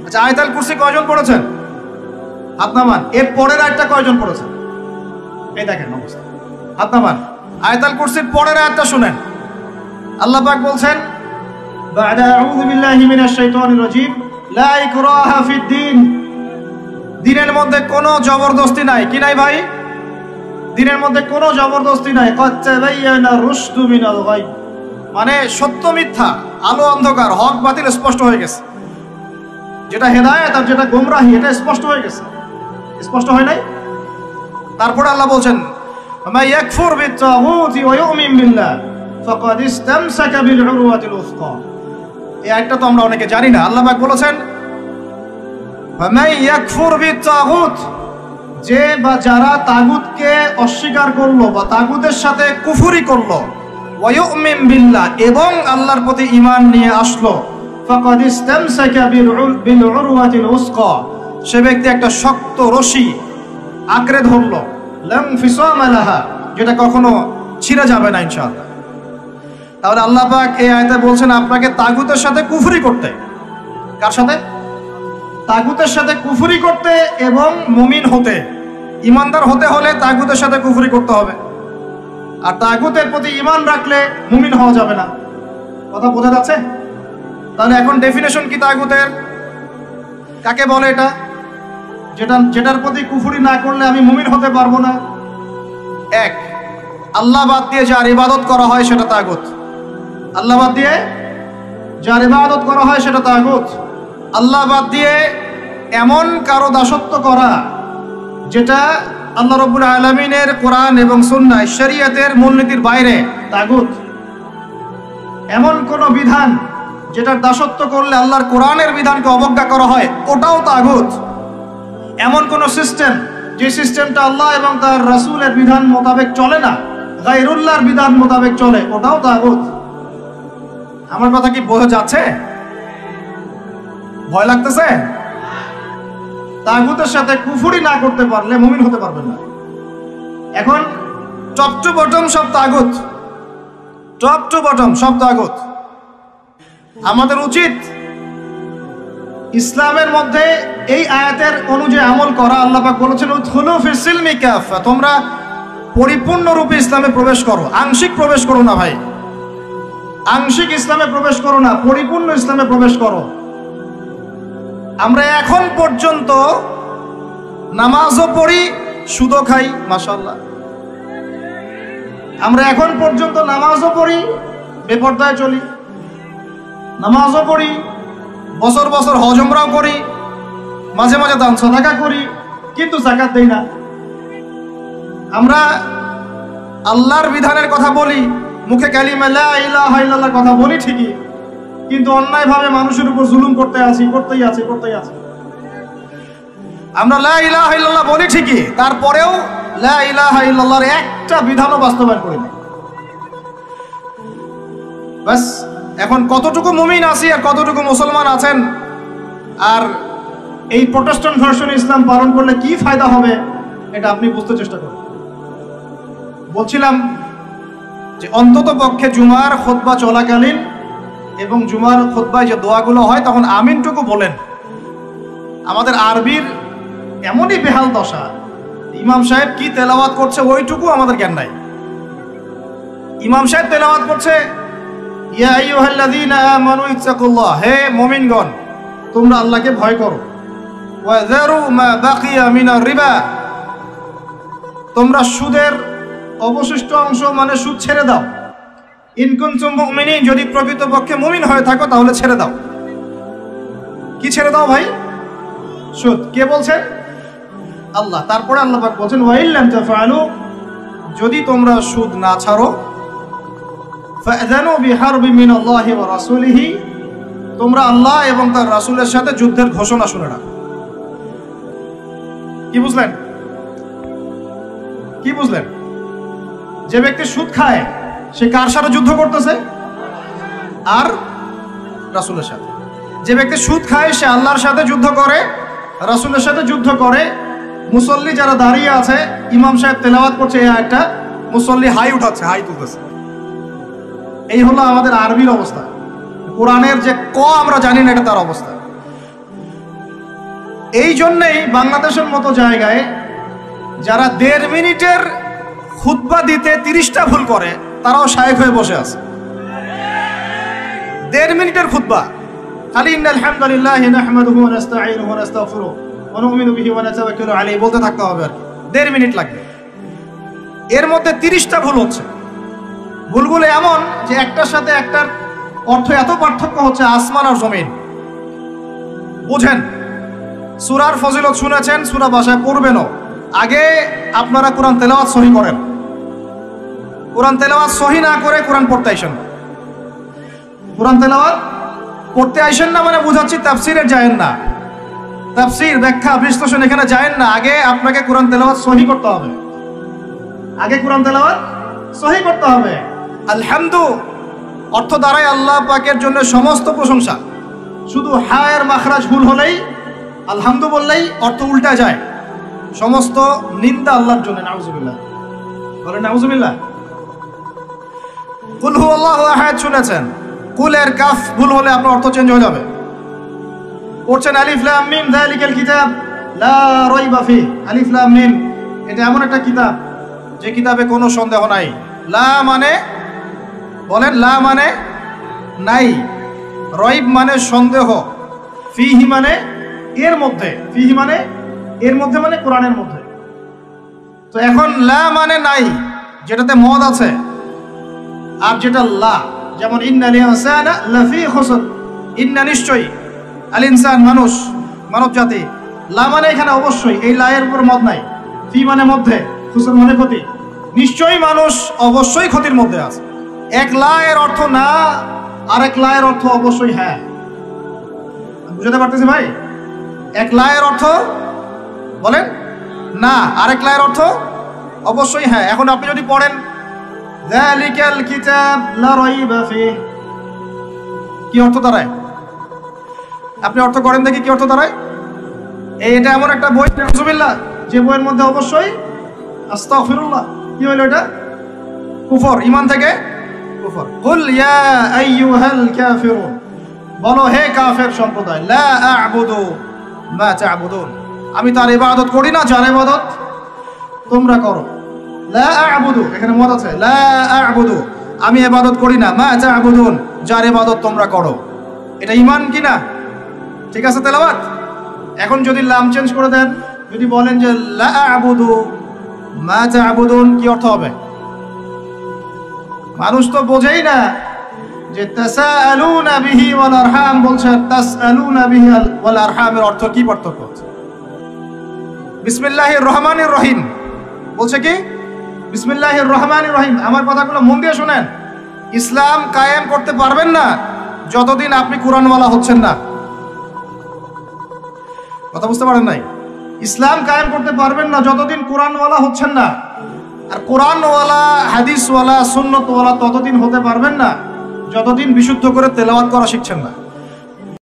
আচ্ছা, আয়াতুল কুরসি কয়জন পড়েছেন? হাত নামান। এর পরের আয়াতটা কয়জন পড়েছেন? এই দেখেন অবস্থা, হাত নামান। আয়াতুল কুরসির পরের আয়াতটা শুনেন। আল্লাহ পাক বলছেন, বা'দা আউযু বিল্লাহি মিনাশ শাইতানির রাজীম, লা ইকরাহা ফিদ-দীন। দ্বীনের মধ্যে কোনো জবরদস্তি নাই। কি নাই ভাই? দ্বীনের মধ্যে কোনো জবরদস্তি নাই। ক্বাদ তাবায়্যানা রুশদু মিনাল গায়, মানে সত্য মিথ্যা, আলো অন্ধকার, হক বাতিল স্পষ্ট হয়ে গেছে। যেটা হেদায়েত আর যেটা গোমরাহি, এটা স্পষ্ট হয়ে গেছে। স্পষ্ট হয় নাই? তারপরে আল্লাহ বলছেন, মা ইয়াকফুর বিত-তাগুতি ওয়া ইউমিন বিল্লাহ ফাকাদ ইসতামসাকা বিল উরওয়াতিল উসকা। এই আয়াতটা তো আমরা অনেকে জানি না। আল্লাহ পাক বলেছেন, মা ইয়াকফুর বিত-তাগুত, যে বা যারা তাগুতকে অস্বীকার করলো বা তাগুতের সাথে কুফরি করলো, ওয়া ইউমিন বিল্লাহ, এবং আল্লাহর প্রতি ঈমান নিয়ে আসলো, ফাকাদ ইসতামসাকা বিল উরওয়াতিল উসকা, সে ব্যক্তি একটা শক্ত রশি আঁকড়ে ধরলো, লাম ফিসামা লাহা, যেটা কখনো ছিঁড়ে যাবে না ইনশাআল্লাহ। তাহলে আল্লাহ পাক এই আয়াতে বলছেন আপনাকে তাগুতের সাথে কুফরি করতে। কার সাথে? তাগুতের সাথে কুফরি করতে এবং মুমিন হতে। ইমানদার হতে হলে তাগুতের সাথে কুফরি করতে হবে, আর তাগুতের প্রতি ঈমান রাখলে মুমিন হওয়া যাবে না। কথা বোঝা যাচ্ছে? তাহলে এখন ডেফিনেশন কি তাগুতের? কাকে বলে এটা? যেটার প্রতি কুফরি না করলে আমি মুমিন হতে পারবো না। এক, আল্লাহ বাদ দিয়ে যার ইবাদত করা হয় সেটা তাগুত। আল্লাহ বাদ দিয়ে যার ইবাদত করা হয় সেটা তাগুত। আল্লাহ বাদ দিয়ে এমন কারো দাসত্ব করা যেটা আল্লাহ রাব্বুল আলামিনের কোরআন এবং সুন্নাহ শরীয়তের মূলনীতির বাইরে, তাগুত। এমন কোন বিধান যেটার দাসত্ব করলে আল্লাহর কোরআনের বিধানকে অবজ্ঞা করা হয়, ওটাও তাগুত। এমন কোন সিস্টেম যে সিস্টেমটা আল্লাহ এবং তার রাসূলের বিধান মোতাবেক চলে না, গায়রুল্লাহর বিধান মোতাবেক চলে, ওটাও তাগুত। আমার কথা কি বোঝা যাচ্ছে? ভয় লাগতেছে? তাগুতের সাথে কুফরি না করতে পারলে মুমিন হতে পারবেন না। এখন টপ টু বটম সব তাগুত, টপ টু বটম সব তাগুত। আমাদের উচিত ইসলামের মধ্যে এই আয়াতের অনুযায়ী আমল করা। আল্লাহ পাক বলেছেন, উদখুলু ফিস সিলমি কাফা, তোমরা পরিপূর্ণরূপে ইসলামে প্রবেশ করো, আংশিক প্রবেশ করো না ভাই। আংশিক ইসলামে প্রবেশ করো না, পরিপূর্ণ ইসলামে প্রবেশ করো। আমরা এখন পর্যন্ত নামাজও পড়ি, সুদও খাই, মাশাআল্লাহ। আমরা এখন পর্যন্ত নামাজও পড়ি, বেপরদায় চলি, নামাজও পড়ি, বছর বছর হজ উমরাও করি, মাঝে মাঝে দান সাদাকা করি, কিন্তু যাকাত দেই না। আমরা আল্লাহর বিধানের কথা বলি, মুখে কালিমা লা ইলাহা ইল্লাল্লাহর কথা বলি ঠিকই, কিন্তু অন্যায়ভাবে মানুষের উপর জুলুম করতেই আছি। আমরা লা ইলাহা ইল্লাল্লাহ বলি ঠিকই, তারপরেও লা ইলাহা ইল্লাল্লাহর একটা বিধানও বাস্তবায়ন করি না। বাস, এখন কতটুকু মুমিন আছি আর কতটুকু মুসলমান আছেন, আর এই প্রোটেস্ট্যান্ট ভার্সন ইসলাম পালন করলে কি ফায়দা হবে, এটা আপনি বুঝতে চেষ্টা করুন। বলছিলাম যে অন্তত পক্ষে জুমার খুতবা চলাকালীন এবং জুমার খুতবায় যে দোয়াগুলো হয় তখন আমিনটুকু বলেন। আমাদের আরবির এমনই বেহাল দশা, ইমাম সাহেব কি তেলাওয়াত করছে ওইটুকু আমাদের জ্ঞান নাই। ইমাম সাহেব তেলাওয়াত করছে, ইয়া আইয়ুহাল্লাযীনা আমানু ইত্তাকুল্লাহ, হে মুমিনগণ তোমরা আল্লাহকে ভয় করো, ওয়া যারু মা বাকিয়া মিনার রিবা, তোমরা সুদের অবশিষ্ট অংশ মানে সুদ ছেড়ে দাও। ইন কুনতুম মুমিনিন, যদি প্রকৃতপক্ষে মুমিন হয়ে থাকো তাহলে ছেড়ে দাও। কি ছেড়ে দাও ভাই? সুদ। কে বলছেন? আল্লাহ। তারপরে আল্লাহ পাক বলছেন, ওয়া ইল্লাম তাফআলু, যদি তোমরা সুদ না ছাড়ো, ফাআযানু বিহারবিন মিনাল্লাহি ওয়া রাসূলিহি, তোমরা আল্লাহ এবং তার রাসূলের সাথে যুদ্ধের ঘোষণা শুনে রাখো। কি বুঝলেন? কি বুঝলেন? যে ব্যক্তি সুদ খায় সে কার সাথে যুদ্ধ করতেছে? আর রাসূলের সাথে। যে ব্যক্তি সুদ খায় সে আল্লাহর সাথে যুদ্ধ করে, রাসূলের সাথে যুদ্ধ করে। মুসল্লি যারা দাঁড়িয়ে আছে, ইমাম সাহেব তেলাওয়াত করছে এই আয়াতটা, মুসল্লি হাই উঠাচ্ছে, হাই তুলতেছে। এই হলো আমাদের আরবির অবস্থা। কোরআনের যে ক আমরা জানি না, এটা তার অবস্থা। এই জন্যেই বাংলাদেশের মতো জায়গায় যারা 1.5 মিনিটের খুতবা দিতে 30টা ভুল করে তারাও শায়েখ হয়ে বসে আছে। 1.5 মিনিটের খুতবা খালি ইন্নাল হামদুলিল্লাহি নাহমাদুহু ওয়া নাস্তাঈনুহু ওয়া নাস্তাগফিরুহু ওয়া নু'মিনু বিহি ওয়া নাতাওয়াক্কালু আলাইহি বলতে থাকতে হবে আর কি। 1.5 মিনিট লাগবে, এর মধ্যে 30টা ভুল হচ্ছে। ভুলগুলো এমন যে একটার সাথে একটার অর্থ এত পার্থক্য হচ্ছে আসমান আর জমিন। বুঝেন, সূরার ফজিলত শুনেছেন, সূরা ভাষায় পড়বেনও। আগে আপনারা কোরআন তেলাওয়াত সহি করেন। কোরআন তেলাওয়াত সহি না করে কোরআন পড়তে আইসেন। কোরআন তেলাওয়াত পড়তে আইসেন না মানে বুঝাচ্ছি তাফসিরে যায়েন না, তাফসির ব্যাখ্যা বিশ্লেষণ এখানে যায়েন না। আগে আপনাকে কোরআন তেলাওয়াত সহি করতে হবে। আগে কোরআন তেলাওয়াত সহি করতে হবে। আলহামদু অর্থ দ্বারাই আল্লাহ পাকের জন্য সমস্ত প্রশংসা। শুধু হায়ের মাখরাজ ভুল হলেই আলহামদু বললেই অর্থ উল্টা যায়। সমস্ত নিন্দা আল্লাহর জন্য। নাউজুবিল্লাহ, বলেন নাউজুবিল্লাহ। কুল হুয়াল্লাহু আহাদ শুনেছেন, কুলের কাফ ভুল হলে আপনার অর্থ চেঞ্জ হয়ে যাবে। পড়ছেন আলিফ লাম মিম যালিকাল কিতাব লা রাইবা ফি। আলিফ লাম মিম এটা এমন একটা কিতাব যে কিতাবে কোনো সন্দেহ নাই। লা মানে বলেন, লা মানে নাই, রাইব মানে সন্দেহ, ফিহি মানে এর মধ্যে, ফিহি মানে এর মধ্যে মানে কোরআনের মধ্যে। তো এখন লা মানে নাই যেটাতে মদ আছে, আর যেটা লা, যেমন ইন্নাল ইনসানা লাফি খুসর, ইন্না নিশ্চয়ই, আল ইনসান মানুষ, মানব জাতি। লা মানে এখানে অবশ্যই, এই লা এর উপর মদ নাই। ফি মানে মধ্যে, খুসর মানে ক্ষতি। নিশ্চয়ই মানুষ অবশ্যই ক্ষতির মধ্যে আছে। এক লা এর অর্থ না, আরেক লা এর অর্থ অবশ্যই হ্যাঁ। বুঝতে পারতেছি ভাই? এক লা এর অর্থ বলেন না, আরেক লা এর অর্থ অবশ্যই হ্যাঁ। এখন আপনি যদি পড়েন যালিকাল কিতাব লা রাইবা ফিহি, কি অর্থ দাঁড়ায়? আপনি অর্থ করেন দেখি কি অর্থ দাঁড়ায়। এটা এমন একটা বই নাউজুবিল্লাহ যে বইয়ের মধ্যে অবশ্যই আস্তাগফিরুল্লাহ, কি হলো এটা? কুফর, ঈমান থেকে কুফর। কুল ইয়া আইয়ুহাল কাফিরুন, বলো হে কাফের সম্প্রদায়, লা আ'বুদু মা তা'বুদুন, আমি তার ইবাদত করি না যার ইবাদত তোমরা করো। লা আ'বুদু এখানে মত আছে, লা আ'বুদু আমি ইবাদত করি না, মা তা'বুদুন যার ইবাদত তোমরা করো। এটা ঈমান কি না? ঠিক আছে তেলাওয়াত। এখন যদি লাম চেঞ্জ করে দেন, যদি বলেন যে লা আ'বুদু মা তা'বুদুন, কি অর্থ হবে? মানুষ তো বোঝেই না যে তাসাআলুনা বিহি ওয়াল আরহাম বলছে, তাসআলুনা বিহি ওয়াল আরহামের অর্থ কি, পার্থক্য আছে? বিসমিল্লাহির রহমানির রহিম বলছে কি? বিসমিল্লাহির রহমানির রহিম। আমার কথাগুলো মন দিয়ে শুনেন। ইসলাম কায়েম করতে পারবেন না যতদিন আপনি কোরআনওয়ালা হচ্ছেন না। কথা বুঝতে পারেন নাই? ইসলাম কায়েম করতে পারবেন না যতদিন কোরআনওয়ালা হচ্ছেন না। আর কোরআনওয়ালা, হাদিসওয়ালা, সুন্নতওয়ালা ততদিন হতে পারবেন না যতদিন বিশুদ্ধ করে তেলাওয়াত করা শিখছেন না।